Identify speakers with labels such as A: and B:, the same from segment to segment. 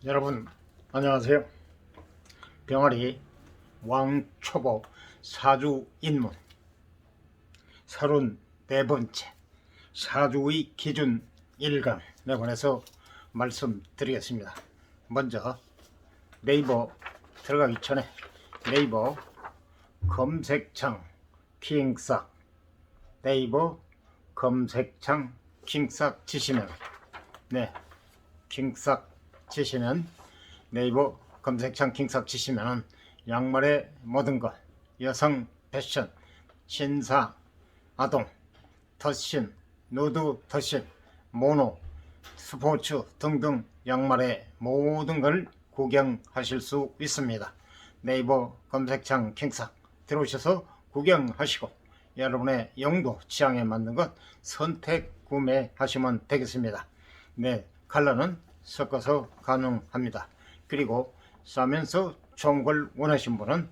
A: 여러분 안녕하세요. 병아리 왕초보 사주 입문 34번째 사주의 기준 1간에 관해서 말씀드리겠습니다. 먼저 네이버 들어가기 전에 네이버 검색창 킹삭 네이버 검색창 킹삭 치시면 킹삭 치시면 네이버 검색창 킹삭 치시면 양말의 모든 것, 여성 패션, 신사, 아동, 터신, 누드 터신, 모노, 스포츠 등등 양말의 모든 걸 구경하실 수 있습니다. 네이버 검색창 킹삭 들어오셔서 구경하시고 여러분의 용도 취향에 맞는 것 선택 구매하시면 되겠습니다. 컬러는 섞어서 가능합니다. 그리고 싸면서 좋은 걸 원하신 분은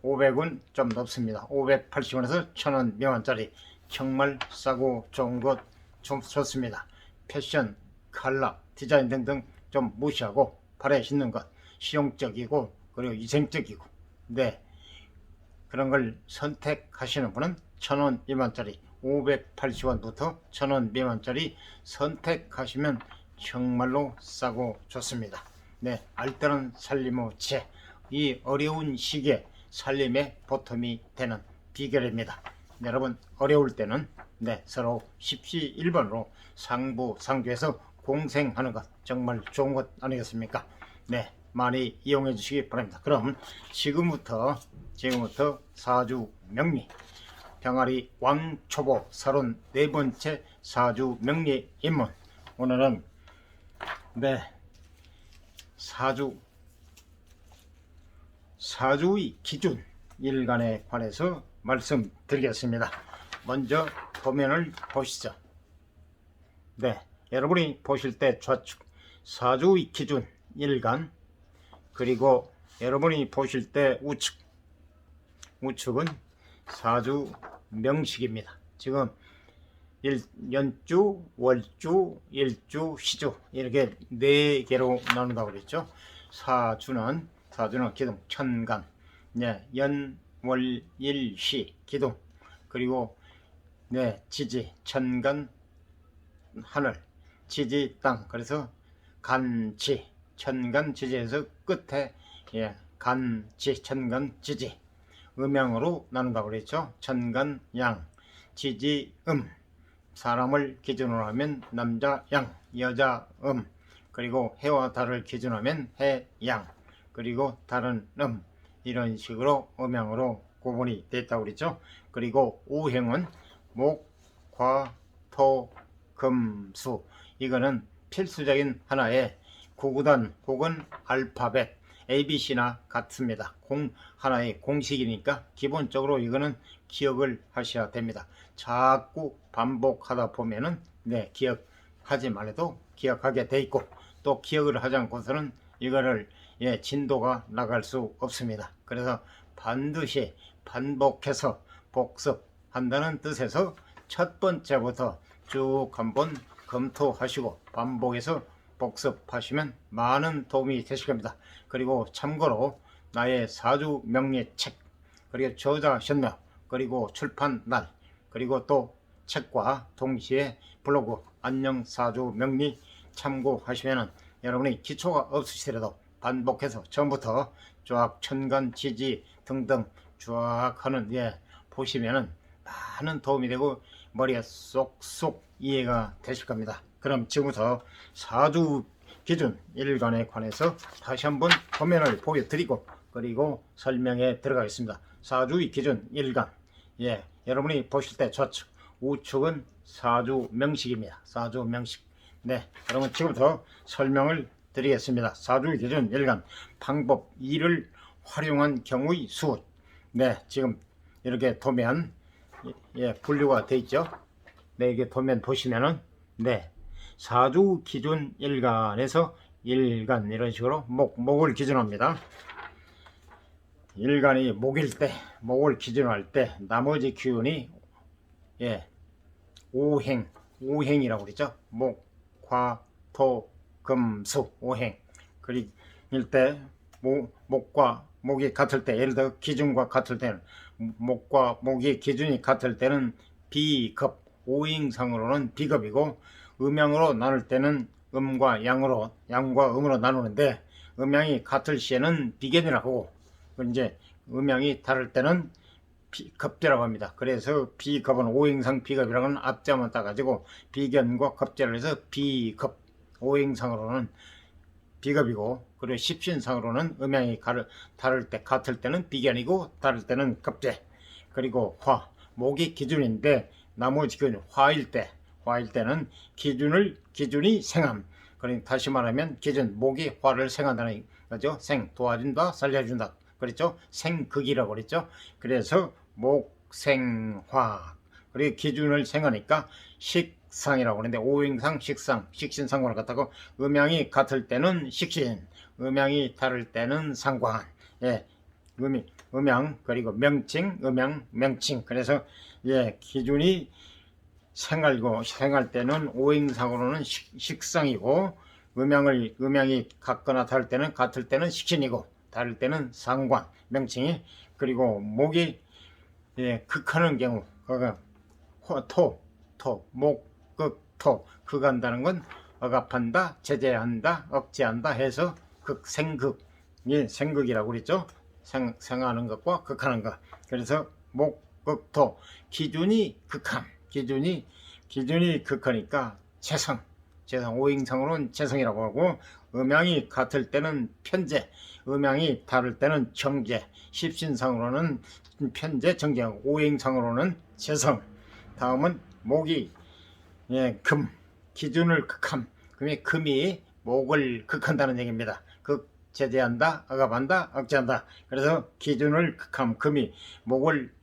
A: 500원 좀 넘습니다. 580원에서 1000원 미만짜리 정말 싸고 좋은 것 좀 좋습니다. 패션, 컬러, 디자인 등등 좀 무시하고 발에 신는 것 실용적이고 그리고 위생적이고 그런 걸 선택하시는 분은 1000원 미만짜리 580원부터 1000원 미만짜리 선택하시면 정말로 싸고 좋습니다. 알뜰한 살림의 이 어려운 시기에 살림의 보탬이 되는 비결입니다. 여러분 어려울 때는 서로 십시일반으로 상부상조해서 공생하는 것 정말 좋은 것 아니겠습니까? 많이 이용해 주시기 바랍니다. 그럼 지금부터 사주 명리 병아리 왕초보 34번째 사주 명리 입문. 오늘은 사주의 기준 일간에 관해서 말씀드리겠습니다. 먼저 도면을 보시죠. 여러분이 보실 때 좌측 사주의 기준 일간, 그리고 여러분이 보실 때 우측은 사주 명식입니다. 지금 연주, 월주, 일주, 시주 이렇게 4개로 나눈다고 그랬죠. 사주는 기둥 천간, 연, 월, 일, 시 기둥, 그리고 지지 천간 하늘, 지지 땅. 그래서 간지 천간 지지에서 끝에 간지 천간 지지 음양으로 나눈다고 그랬죠. 천간 양, 지지 사람을 기준으로 하면 남자 양, 여자 그리고 해와 달을 기준으로 하면 해 양, 그리고 달은 이런 식으로 음양으로 구분이 됐다고 그랬죠. 그리고 오행은 목, 화, 토, 금, 수. 이거는 필수적인 하나의 구구단 혹은 알파벳 ABC나 같습니다. 하나의 공식이니까 기본적으로 이거는 기억을 하셔야 됩니다. 자꾸 반복하다 보면은 기억하지 말아도 기억하게 돼 있고, 또 기억을 하지 않고서는 이거를 진도가 나갈 수 없습니다. 그래서 반드시 반복해서 복습한다는 뜻에서 첫 번째부터 쭉 한번 검토하시고 반복해서 복습하시면 많은 도움이 되실 겁니다. 그리고 참고로 나의 사주 명리 책, 그리고 저자 현명, 그리고 출판 날, 그리고 또 책과 동시에 블로그 안녕 사주 명리 참고하시면 여러분이 기초가 없으시더라도 반복해서 처음부터 쫙 천간 지지 등등 쫙 하는 보시면은 많은 도움이 되고 머리에 쏙쏙 이해가 되실 겁니다. 그럼 지금부터 사주 기준 일간에 관해서 다시 한번 화면을 보여드리고 그리고 설명에 들어가겠습니다. 사주의 기준 일간, 여러분이 보실 때 좌측 우측은 사주 명식입니다. 사주 명식. 여러분 지금부터 설명을 드리겠습니다. 사주의 기준 일간 방법 2를 활용한 경우의 수. 지금 이렇게 도면 분류가 되어 있죠. 이게 도면 보시면은 사주 기준 일간에서 일간 이런 식으로 목을 기준합니다. 일간이 목일 때, 목을 기준할 때 나머지 기운이 오행이라고 그랬죠. 목, 화, 토, 금, 수, 오행. 그릴 때 목과 목이 같을 때, 예를 들어 기준과 같을 때는, 목과 목이 기준이 같을 때는 비급, 오행상으로는 비급이고, 음양으로 나눌 때는 음과 양으로, 양과 음으로 나누는데, 음양이 같을 시에는 비견이라고 하고, 이제 음양이 다를 때는 급제라고 합니다. 그래서 비급은 오행상 비급이라고 하는 앞자만 따가지고 비견과 급제를 해서 비급, 오행상으로는 비급이고, 그리고 십신상으로는 음양이 다를 때, 같을 때는 비견이고 다를 때는 급제. 그리고 목이 기준인데 나머지 화일 때는 기준이 생함. 그러니까 다시 말하면 목이 화를 생한다는 거죠. 도와준다, 살려준다. 그랬죠? 생극이라고 그랬죠? 그래서 목생화. 그리고 기준을 생하니까 식상이라고 그러는데, 오행상, 식상, 식신상관을 갖다고, 음양이 같을 때는 식신, 음양이 다를 때는 상관. 예, 음양, 그리고 명칭, 음양, 명칭. 그래서 기준이 생할 때는 오행상으로는 식상이고, 음양이 같거나 다를 때는 식신이고, 다를 때는 상관, 명칭이. 그리고 목이 극하는 경우, 극한다는 건 억압한다, 제재한다, 억제한다 해서 생극이라고 그랬죠. 생하는 것과 극하는 것. 그래서 목극토, 기준이 극하니까 재성, 오행상으로는 재성이라고 하고, 음양이 같을 때는 편재, 음양이 다를 때는 정재, 십신상으로는 편재, 정재, 오행상으로는 재성. 다음은 목이 기준을 극함. 금이 목을 극한다는 얘기입니다. 제재한다, 억압한다, 억제한다. 그래서 기준을 극함,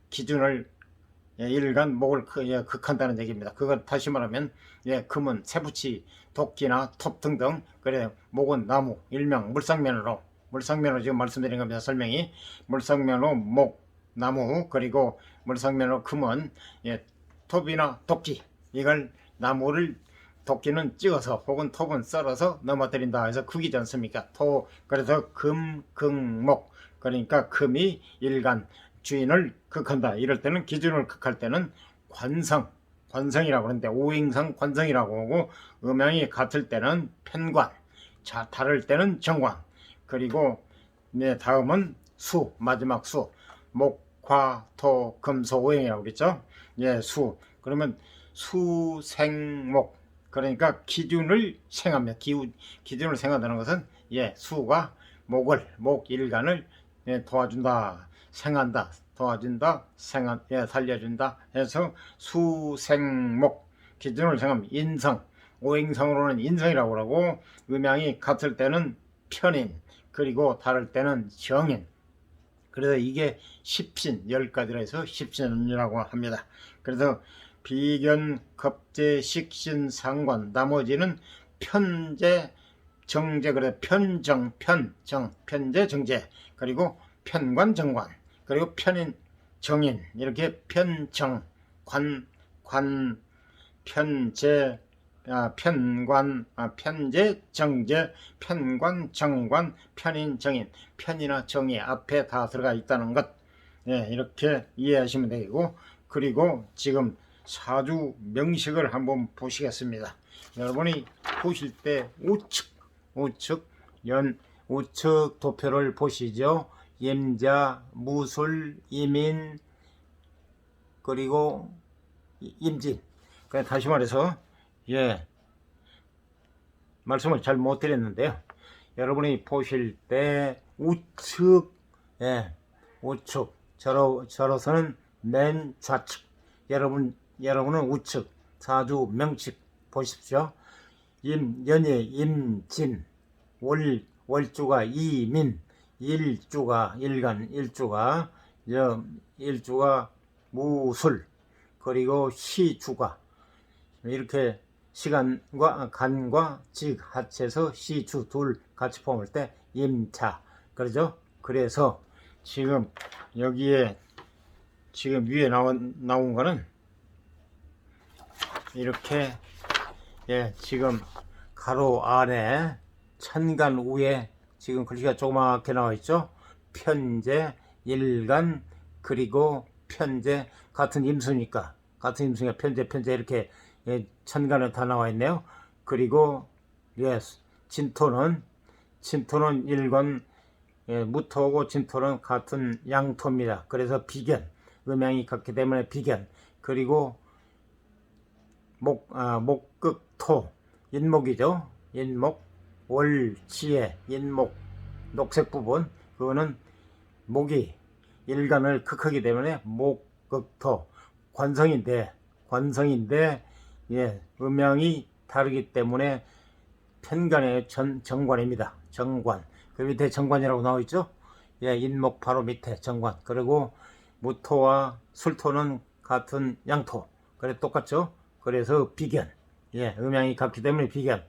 A: 기준을 일간 목을 극한다는 얘기입니다. 그걸 다시 말하면 금은 세부치, 도끼나 톱 등등. 그래, 목은 나무, 일명 물상면으로 지금 말씀드린 겁니다. 설명이 물상면으로 목, 나무, 그리고 물상면으로 금은 톱이나 도끼, 이걸 나무를, 도끼는 찍어서 혹은 톱은 썰어서 넘어뜨린다 해서 극이지 않습니까? 그래서 금극목, 그러니까 금이 일간 주인을 극한다. 이럴 때는, 기준을 극할 때는 관성이라고 하는데, 오행상 관성이라고 하고, 음양이 같을 때는 편관, 다를 때는 정관. 그리고 다음은 마지막 목화토 금소 오행이라고 그랬죠. 그러면 수생목, 그러니까 기준을 생합니다. 기준을 생한다는 것은 수가 목 일간을 도와준다, 생한다, 도와준다, 살려준다 해서 수생목, 기준을 생하면 인성, 오행성으로는 인성이라고 하고, 음양이 같을 때는 편인, 그리고 다를 때는 정인. 그래서 이게 십신, 10가지라 해서 십신이라고 합니다. 그래서 비견, 급제, 식신, 상관, 나머지는 편제, 정제, 그래 편제, 정제, 그리고 편관, 정관, 그리고 편인, 정인, 이렇게 편정, 편제, 편제, 정제, 편관, 정관, 편인, 정인. 편이나 정이 앞에 다 들어가 있다는 것, 이렇게 이해하시면 되고, 그리고 지금 사주 명식을 한번 보시겠습니다. 여러분이 보실 때 우측 도표를 보시죠. 임자, 무술, 임인, 그리고 임진. 다시 말해서 말씀을 잘 못 드렸는데요. 여러분이 보실 때 우측, 저로서는 맨 좌측, 여러분은 우측 사주 명식 보십시오. 연예 임진, 월주가 이민, 일주가 일간, 일주가 무술, 그리고 시주가, 이렇게 시간과 간과 직 합쳐서 시주 둘 같이 뽑을 때 임차, 그러죠. 그래서 지금 여기에 지금 위에 나온 거는 이렇게 지금 가로 아래 천간 위에 지금 글씨가 조그맣게 나와 있죠. 편제, 일간, 그리고 편제, 같은 임수니까 편제 이렇게 천간에 다 나와 있네요. 그리고 진토는 일간, 무토하고 진토는 같은 양토입니다. 그래서 비견, 음양이 같기 때문에 비견. 그리고 목극토, 인목이죠. 인목, 월지에 인목, 녹색 부분, 그거는 목이 일간을 극하기 때문에 목극토, 관성인데 음양이 다르기 때문에 편간의 정관입니다. 정관. 그 밑에 정관이라고 나와 있죠. 인목 바로 밑에 정관. 그리고 무토와 술토는 같은 양토. 그래 똑같죠. 그래서 비견. 음양이 같기 때문에 비견.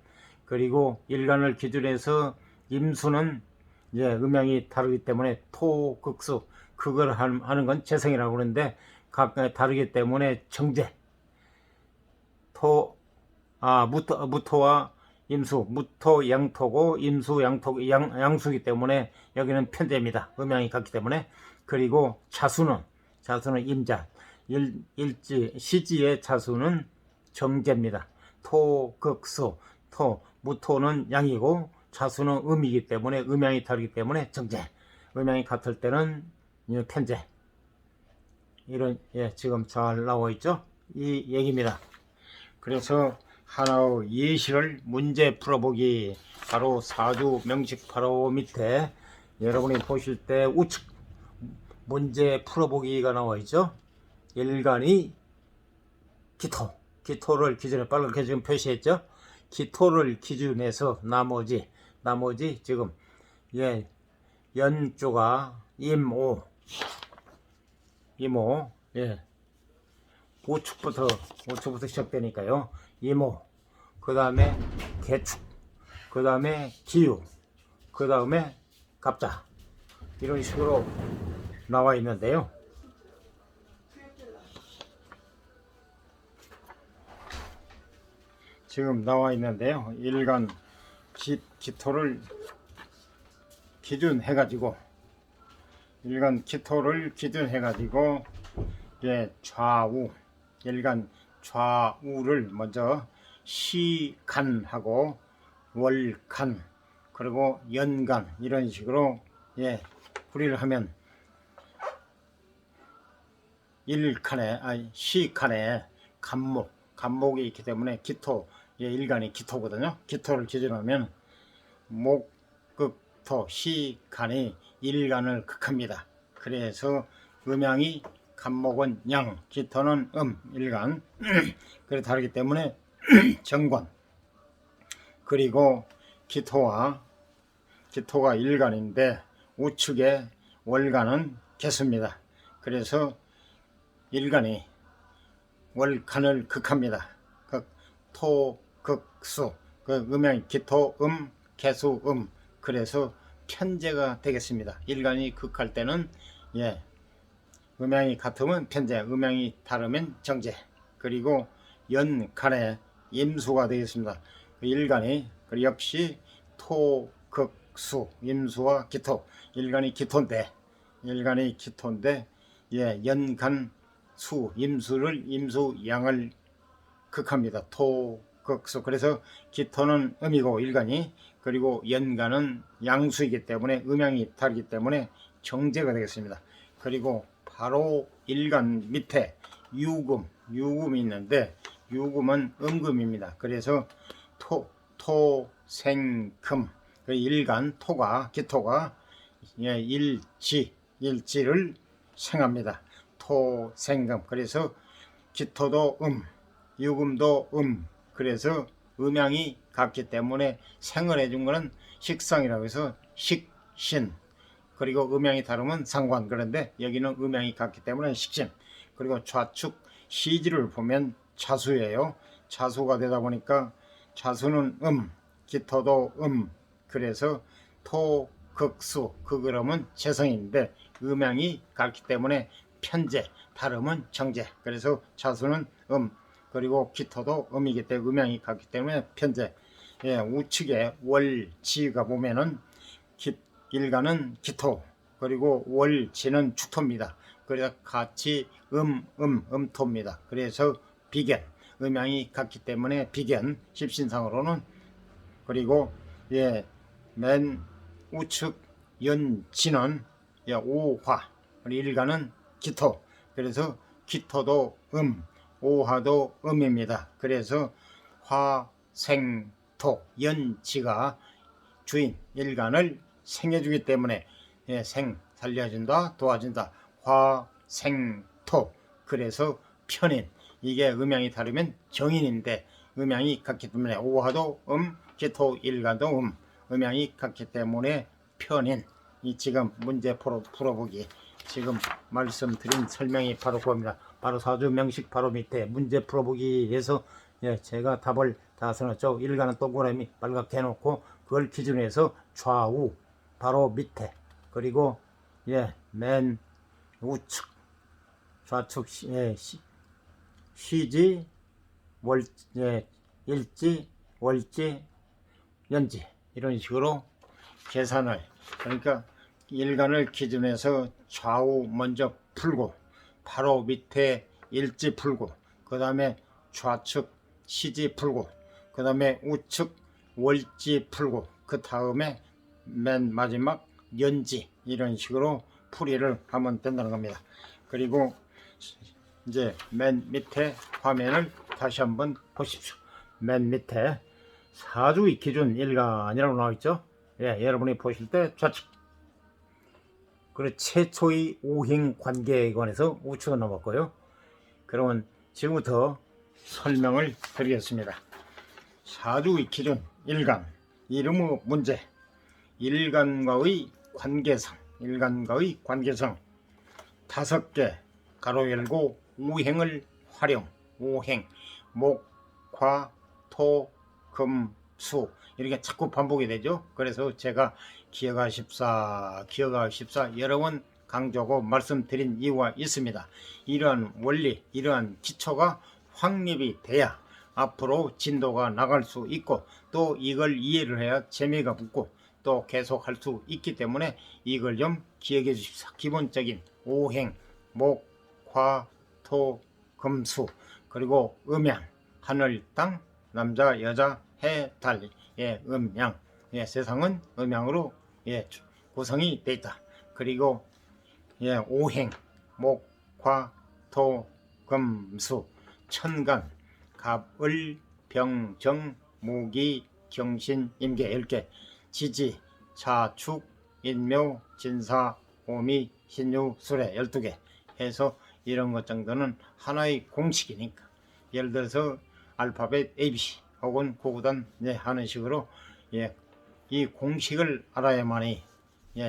A: 그리고 일간을 기준해서 임수는 음양이 다르기 때문에 토극수. 그걸 하는 건 재성이라고 그러는데 각각 다르기 때문에 정제. 무토와 임수, 무토 양토고 임수 양토 양수이기 때문에 여기는 편제입니다. 음양이 같기 때문에. 그리고 자수는 임자, 일지 시지의 자수는 정제입니다. 토극수, 무토는 양이고 자수는 음이기 때문에 음양이 다르기 때문에 정제. 음양이 같을 때는 편제. 이런 지금 잘 나와 있죠. 이 얘기입니다. 그래서 하나의 예시를 문제 풀어보기, 바로 사주 명식 바로 밑에 여러분이 보실 때 우측 문제 풀어보기가 나와 있죠. 일간이 기토를 기준에 빨갛게 지금 표시했죠. 기토를 기준해서 나머지 지금 연주가 임오 우측부터 시작되니까요. 이모, 그 다음에 개축, 그 다음에 기유, 그 다음에 갑자, 이런 식으로 나와 있는데요. 일간 기토를 기준해가지고 좌우, 일간 좌우를 먼저 시간하고 월간, 그리고 연간, 이런 식으로 풀이를 하면 시간에 간목이 있기 때문에 기토, 일간이 기토거든요. 기토를 기준하면 목극토, 시간이 일간을 극합니다. 그래서 음양이 간목은 양, 기토는 일간. 그래 다르기 때문에 정관. 그리고 기토가 일간인데 우측에 월간은 개수입니다. 그래서 일간이 월간을 극합니다. 토극수, 그 음양이 기토, 개수, 그래서 편제가 되겠습니다. 일간이 극할 때는 음양이 같으면 편제, 음양이 다르면 정제. 그리고 연간에 임수가 되겠습니다. 일간이 역시 토극수, 임수와 기토. 일간이 기토인데 연간 수, 임수 양을 극합니다. 토극수. 그래서 기토는 음이고 일간이, 그리고 연간은 양수이기 때문에 음양이 다르기 때문에 정제가 되겠습니다. 그리고 바로 일간 밑에 유금이 있는데 유금은 음금입니다. 그래서 토생금, 일간 기토가 일지를 생합니다. 토생금. 그래서 기토도 유금도 그래서 음양이 같기 때문에 생을 해준 거는 식상이라고 해서 식신. 그리고 음양이 다르면 상관. 그런데 여기는 음양이 같기 때문에 식신. 그리고 좌측 시지를 보면 자수예요. 자수가 되다 보니까 자수는 기토도 그래서 토극수, 극으로는 재성인데 음양이 같기 때문에 편제, 다름은 정제. 그래서 자수는 그리고 기토도 이기 때문에 음양이 같기 때문에 편제. 우측에 월지가 보면은 일간은 기토, 그리고 월지는 축토입니다. 그래서 같이 음토입니다. 그래서 비견, 음양이 같기 때문에 비견, 십신상으로는. 그리고 맨 우측 연지는 오화, 일간은 기토, 그래서 기토도 오화도 음입니다. 그래서 화생토, 연지가 주인 일간을 생해주기 때문에 살려준다, 도와준다. 화생토, 그래서 편인, 이게 음양이 다르면 정인인데 음양이 같기 때문에 오화도 기토 일간도 음양이 같기 때문에 편인. 이 지금 문제 풀어보기 지금 말씀드린 설명이 바로 그겁니다. 바로 사주 명식 바로 밑에 문제 풀어보기에서 제가 답을 다 써놨죠. 일간은 동그라미 빨갛게 해놓고 그걸 기준으로 해서 좌우 바로 밑에, 그리고 맨 우측 좌측 시지 일지 월지 연지 이런 식으로 계산을, 그러니까 일간을 기준해서 좌우 먼저 풀고 바로 밑에 일지 풀고 그 다음에 좌측 시지 풀고 그 다음에 우측 월지 풀고 그 다음에 맨 마지막 연지, 이런 식으로 풀이를 하면 된다는 겁니다. 그리고 이제 맨 밑에 화면을 다시 한번 보십시오. 맨 밑에 사주의 기준 일간이라고 나와 있죠. 여러분이 보실 때 좌측, 그리고 최초의 오행 관계에 관해서 우측은 넘었고요. 그러면 지금부터 설명을 드리겠습니다. 사주의 기준 일간, 이름의 문제, 일간과의 관계성, 5개 가로 열고 오행을 활용, 오행, 목, 화, 토, 금, 수, 이렇게 자꾸 반복이 되죠. 그래서 제가 기억하십사 여러 번 강조하고 말씀드린 이유가 있습니다. 이러한 원리, 이러한 기초가 확립이 돼야 앞으로 진도가 나갈 수 있고, 또 이걸 이해를 해야 재미가 붙고 또 계속 할 수 있기 때문에 이걸 좀 기억해 주십시오. 기본적인 오행, 목, 화, 토, 금, 수, 그리고 음양, 하늘, 땅, 남자, 여자, 해, 달, 음양, 세상은 음양으로 구성이 되어 있다. 그리고 오행, 목, 화, 토, 금, 수, 천간, 갑을, 병, 정, 무기, 경신, 임계 10개, 지지, 자축, 인묘, 진사, 오미, 신유, 수레 12개 해서 이런 것 정도는 하나의 공식이니까, 예를 들어서 알파벳 ABC 혹은 고구단 하는 식으로 이 공식을 알아야만이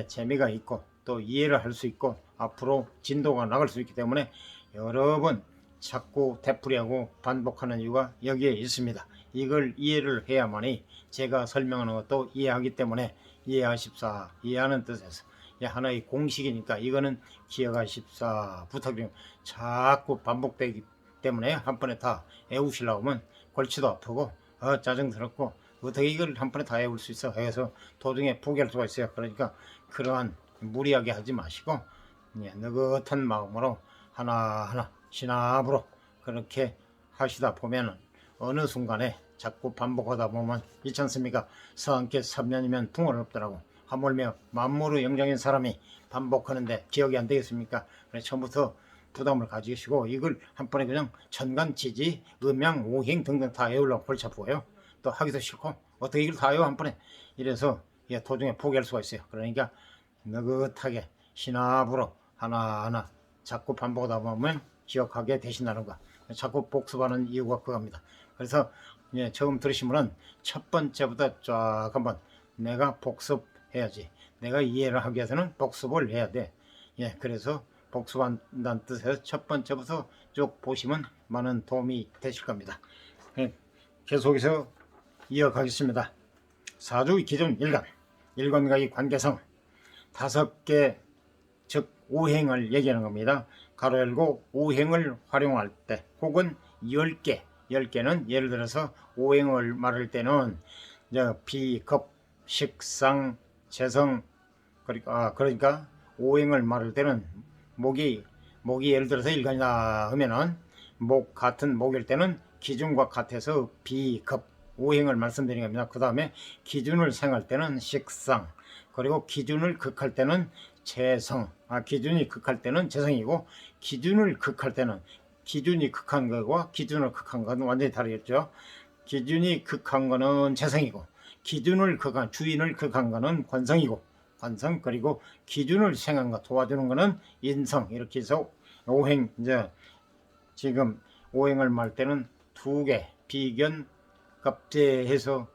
A: 재미가 있고 또 이해를 할 수 있고 앞으로 진도가 나갈 수 있기 때문에 여러 번 자꾸 되풀이하고 반복하는 이유가 여기에 있습니다. 이걸 이해를 해야만이 제가 설명하는 것도 이해하기 때문에 이해하십사, 이해하는 뜻에서 하나의 공식이니까 이거는 기억하십사 부탁드립니다. 자꾸 반복되기 때문에 한 번에 다 외우시려고 하면 골치도 아프고 짜증스럽고 어떻게 이걸 한 번에 다 외울 수 있어 해서 도중에 포기할 수가 있어요. 그러니까 그러한 무리하게 하지 마시고 느긋한 마음으로 하나하나 신압으로 그렇게 하시다 보면 어느 순간에 자꾸 반복하다 보면 있지 않습니까? 서한께 3년이면 둥어는 없더라고. 하물며 만무로 영장인 사람이 반복하는데 기억이 안 되겠습니까? 그래서 처음부터 부담을 가지시고 이걸 한 번에 그냥 천간, 지지, 음양, 오행 등등 다 외우려고 골치 아프고요. 또 하기도 싫고 어떻게 이걸 다 외워 한 번에, 이래서 도중에 포기할 수가 있어요. 그러니까 느긋하게 신압으로 하나하나 자꾸 반복하다 보면 기억하게 되신다는 거. 자꾸 복습하는 이유가 그겁니다. 그래서 처음 들으신 분은 첫 번째부터 쫙 한번 내가 복습해야지, 내가 이해를 하기 위해서는 복습을 해야 돼. 그래서 복습한다는 뜻에서 첫 번째부터 쭉 보시면 많은 도움이 되실 겁니다. 계속해서 이어가겠습니다. 사주의 기준 일간, 일간과의 관계성, 5개 즉 오행을 얘기하는 겁니다. 가로 열고 오행을 활용할 때 혹은 10개는 예를 들어서 오행을 말할 때는 비급, 식상, 재성, 그러니까 오행을 말할 때는 목이 예를 들어서 일간이다 하면은 목 같은 목일 때는 기준과 같아서 비급 오행을 말씀드린 겁니다. 그 다음에 기준을 생할 때는 식상, 그리고 기준을 극할 때는 재성, 기준이 극할 때는 재성이고, 기준을 극할 때는 기준이 극한 것과 기준을 극한 것은 완전히 다르겠죠. 기준이 극한 거는 재성이고, 기준을 극한, 주인을 극한 거는 관성이고, 관성, 그리고 기준을 생한 거 도와주는 거는 인성. 이렇게 해서 오행, 이제 지금 오행을 말 때는 두 개, 비견, 갑재해서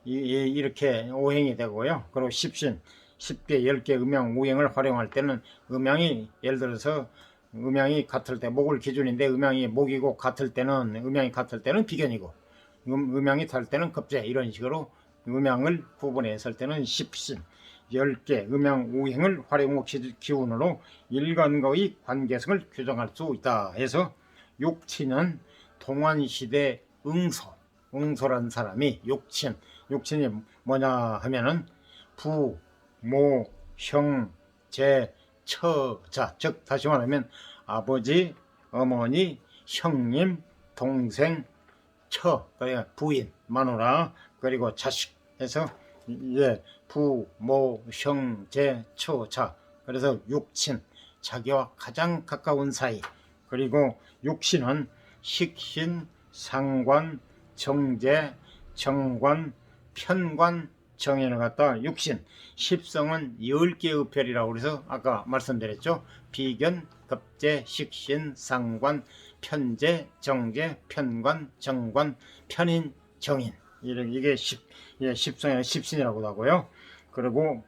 A: 이렇게 오행이 되고요. 그리고 십신, 10개, 10개 음양 오행을 활용할 때는 음양이 예를 들어서 음양이 같을 때 목을 기준인데 음양이 목이고 같을 때는 음양이 같을 때는 비견이고 음양이 다를 때는 급재, 이런 식으로 음양을 구분했을 때는 십신, 10개 음양 오행을 활용 기운으로 일간과의 관계성을 규정할 수 있다 해서 육친은 동안시대 응소란 사람이 육친이 뭐냐 하면은 부, 모, 형, 제, 처, 자, 즉 다시 말하면 아버지, 어머니, 형님, 동생, 처, 그러니까 부인, 마누라, 그리고 자식 해서 부, 모, 형, 제, 처, 자, 그래서 육친, 자기와 가장 가까운 사이. 그리고 육신은 식신, 상관, 정제, 정관, 편관, 정인을 갖다 육신, 십성은 10개의 별이라고 그래서 아까 말씀드렸죠. 비견, 급제, 식신, 상관, 편제, 정제, 편관, 정관, 편인, 정인. 이게 십성의 십신이라고도 하고요. 그리고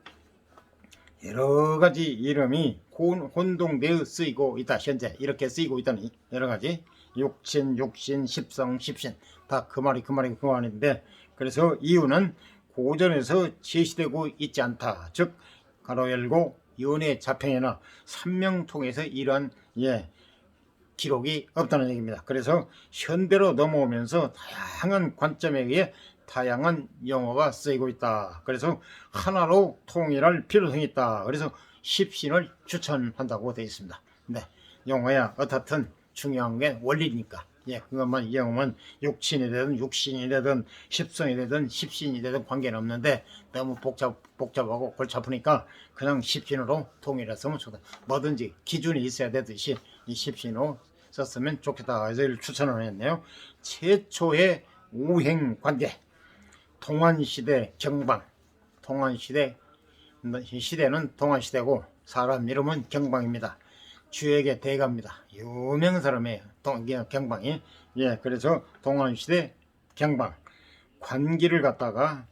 A: 여러 가지 이름이 혼동되어 쓰이고 있다. 현재 이렇게 쓰이고 있다는 여러 가지 육신, 십성, 십신 다 그 말인데, 그래서 이유는 고전에서 제시되고 있지 않다. 즉 가로 열고 연의 자평이나 산명통에서 이러한 기록이 없다는 얘기입니다. 그래서 현대로 넘어오면서 다양한 관점에 의해 다양한 용어가 쓰이고 있다. 그래서 하나로 통일할 필요성이 있다. 그래서 십신을 추천한다고 되어 있습니다. 네, 용어야 어떻든 중요한 게 원리니까 그것만 이해하면 육친이 되든 육신이 되든 십성이 되든 십신이 되든 관계는 없는데, 너무 복잡하고 골치 아프니까 그냥 십신으로 통일했으면 좋다. 뭐든지 기준이 있어야 되듯이 이 십신으로 썼으면 좋겠다. 그래서 이를 추천을 했네요. 최초의 오행 관계, 동안시대 경방. 시대는 동안시대고 사람 이름은 경방입니다. 주에게 대가입니다. 유명한 사람이에요. 경방이. 그래서 동안시대 경방. 관기를 갖다가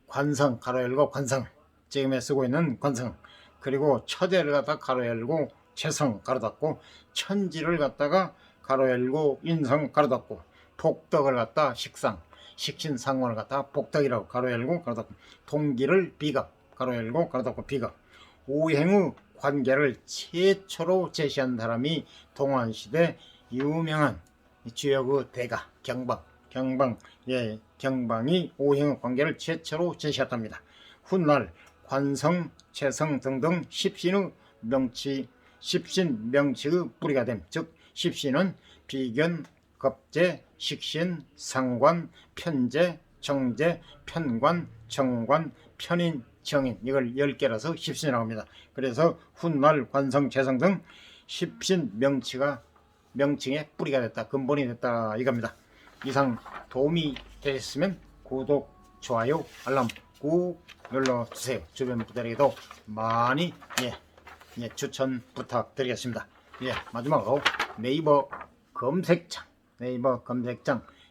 A: 관성, 가로 열고 관성, 지금에 쓰고 있는 관성, 그리고 처제를 갖다가 가로 열고 재성, 가로 닫고, 천지를 갖다가 가로 열고 인성, 가로 닫고, 복덕을 갖다 식상, 식신상관을 갖다가 복덕이라고 가로 열고 가로 닫고, 동기를 비갑, 가로 열고 가로 닫고 비갑. 오행의 관계를 최초로 제시한 사람이 동안시대 유명한 주역의 대가 경방이 오행의 관계를 최초로 제시했답니다. 훗날 관성, 재성 등등 십신 명치의 뿌리가 됨. 즉 십신은 비견, 겁제, 식신, 상관, 편제, 정제, 편관, 정관, 편인, 정인, 이걸 10개라서 십신이라고 합니다. 그래서 훗날 관성, 재성 등 십신 명칭의 뿌리가 됐다, 근본이 됐다 이겁니다. 이상 도움이 되셨으면 구독, 좋아요, 알람 꾹 눌러주세요. 주변 분들에게도 많이 추천 부탁드리겠습니다. 마지막으로 네이버 검색창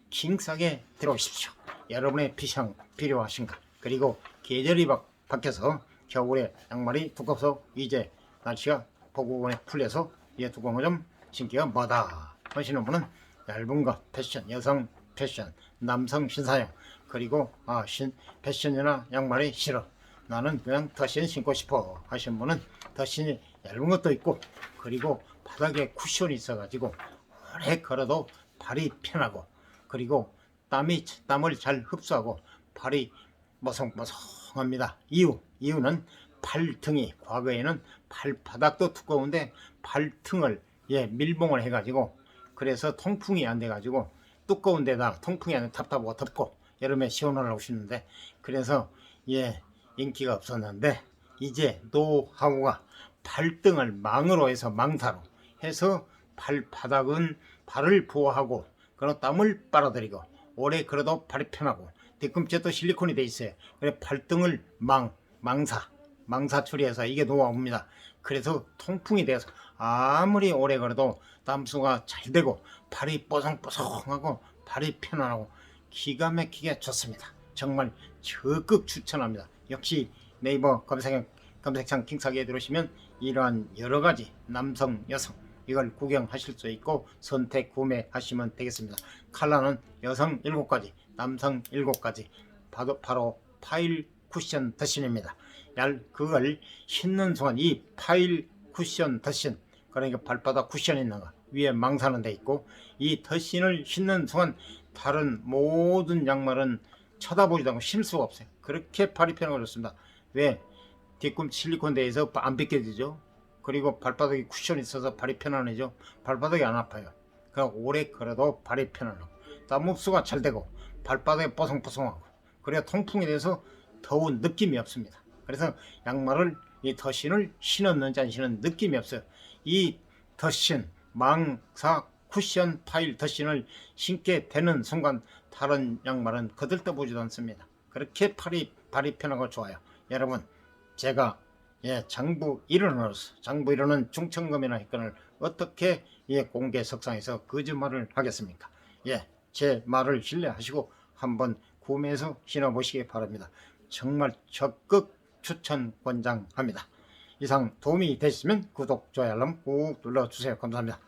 A: 킹싸게 들어오십시오. 여러분의 피상 필요하신가? 그리고 계절이 바뀌어서 겨울에 양말이 두껍서 이제 날씨가 보고원에 풀려서 두꺼운 거 좀 신기가 뭐다 하시는 분은 얇은 거 패션, 여성 패션, 남성 신사용, 그리고 패션이나 양말이 싫어, 나는 그냥 더신 신고 싶어 하시는 분은 더신이 얇은 것도 있고, 그리고 바닥에 쿠션이 있어가지고 오래 걸어도 발이 편하고, 그리고 땀을 잘 흡수하고 발이 머성머성합니다. 이유 이유는 팔등이 과거에는 발바닥도 두꺼운데 팔등을 밀봉을 해가지고 그래서 통풍이 안 돼가지고 두꺼운 데다 통풍이 안 돼 답답하고 덥고 여름에 시원하려고 싶는데 그래서 인기가 없었는데 이제 노하우가 발등을 망으로 해서 망사로 해서 발바닥은 발을 보호하고 그런 땀을 빨아들이고 오래 걸어도 발이 편하고 뒤꿈치도 실리콘이 돼 있어요. 그래서 발등을 망사 처리해서 이게 노하우입니다. 그래서 통풍이 돼서 아무리 오래 걸어도 땀수가 잘 되고 발이 뽀송뽀송하고 발이 편안하고 기가 막히게 좋습니다. 정말 적극 추천합니다. 역시 네이버 검색창 킹사기에 들어오시면 이러한 여러가지 남성 여성 이걸 구경하실 수 있고 선택 구매하시면 되겠습니다. 컬러는 여성 7가지 남성 7가지 바로 파일 쿠션 덧신입니다. 그걸 신는 순간 이 파일 쿠션 덧신 그러니까 발바닥 쿠션 있는 거 위에 망사는 돼 있고 이 덧신을 신는 순간 다른 모든 양말은 쳐다보지도 않고 신을 수가 없어요. 그렇게 발이 편하고 좋습니다. 왜? 뒤꿈치 실리콘 대에서 안 벗겨지죠. 그리고 발바닥에 쿠션이 있어서 발이 편안해져. 발바닥이 안 아파요. 그냥 오래 걸어도 발이 편안하고 땀 흡수가 잘 되고 발바닥이 뽀송뽀송하고 그래야 통풍이 돼서 더운 느낌이 없습니다. 그래서 양말을 이 덧신을 신었는지 안 신은 느낌이 없어요. 이 덧신 망사 쿠션 파일 덧신을 신게 되는 순간 다른 양말은 거들떠보지도 않습니다. 그렇게 발이 편하고 좋아요. 여러분 제가 장부 일원은 중천금이나 했건을 어떻게 공개 석상에서 거짓말을 하겠습니까? 제 말을 신뢰하시고 한번 구매해서 신어보시기 바랍니다. 정말 적극 추천 권장합니다. 이상 도움이 되셨으면 구독, 좋아요, 알람 꾹 눌러주세요. 감사합니다.